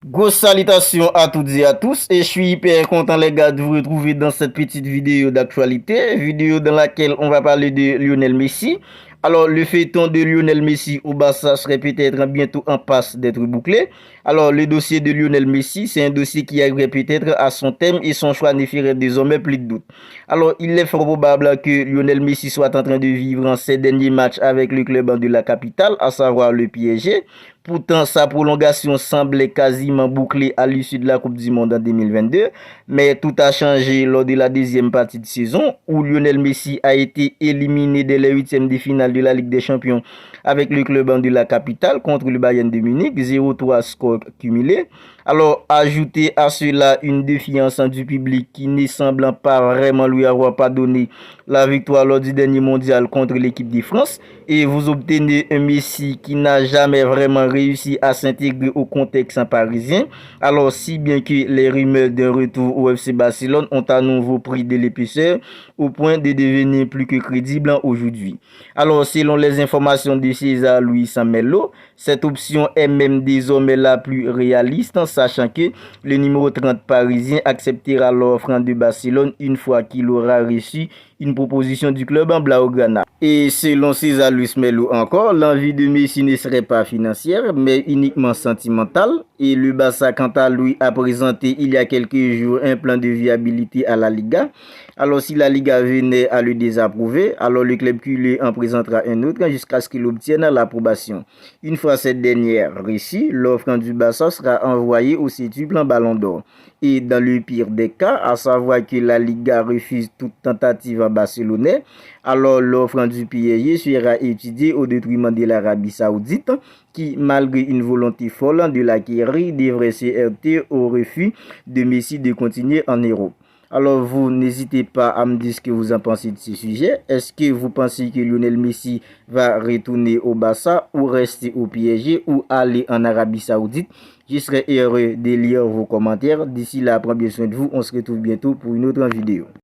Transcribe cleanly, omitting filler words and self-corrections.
Grosse salutation à toutes et à tous et je suis hyper content les gars de vous retrouver dans cette petite vidéo d'actualité, vidéo dans laquelle on va parler de Lionel Messi. Alors le feuilleton de Lionel Messi au Barça serait peut-être bientôt en passe d'être bouclé. Alors le dossier de Lionel Messi, c'est un dossier qui arriverait peut-être à son thème et son choix ne ferait désormais plus de doute. Alors il est fort probable que Lionel Messi soit en train de vivre en ses derniers matchs avec le club de la capitale, à savoir le PSG. Pourtant, sa prolongation semblait quasiment bouclée à l'issue de la Coupe du Monde en 2022, mais tout a changé lors de la deuxième partie de saison où Lionel Messi a été éliminé dès les huitièmes de finale de la Ligue des Champions avec le club de la capitale contre le Bayern de Munich, 0-3 score cumulé. Alors, ajoutez à cela une défiance du public qui ne semble pas vraiment lui avoir pardonné la victoire lors du dernier mondial contre l'équipe de France et vous obtenez un Messi qui n'a jamais vraiment réussi à s'intégrer au contexte parisien. Alors, si bien que les rumeurs d'un retour au FC Barcelone ont à nouveau pris de l'épaisseur au point de devenir plus que crédible aujourd'hui. Alors, selon les informations de César Luis Samello, cette option est même désormais la plus réaliste, sachant que le numéro 30 parisien acceptera l'offre de Barcelone une fois qu'il aura reçu une proposition du club en Blaugrana. Et selon César Luis Melo encore, l'envie de Messi ne serait pas financière, mais uniquement sentimentale. Et le Barça, quant à lui, a présenté il y a quelques jours un plan de viabilité à la Liga. Alors si la Liga venait à le désapprouver, alors le club culé en présentera un autre jusqu'à ce qu'il obtienne l'approbation. Une fois cette dernière réussie, l'offre du Barça sera envoyée au septuple en Ballon d'Or. Et dans le pire des cas, à savoir que la Liga refuse toute tentative en barcelonais, alors l'offre du PSG sera étudiée au détriment de l'Arabie Saoudite, qui, malgré une volonté folle de l'acquérir, devrait se heurter au refus de Messi de continuer en Europe. Alors vous, n'hésitez pas à me dire ce que vous en pensez de ce sujet. Est-ce que vous pensez que Lionel Messi va retourner au Barça ou rester au PSG ou aller en Arabie Saoudite? Je serais heureux de lire vos commentaires. D'ici là, prenez bien soin de vous. On se retrouve bientôt pour une autre vidéo.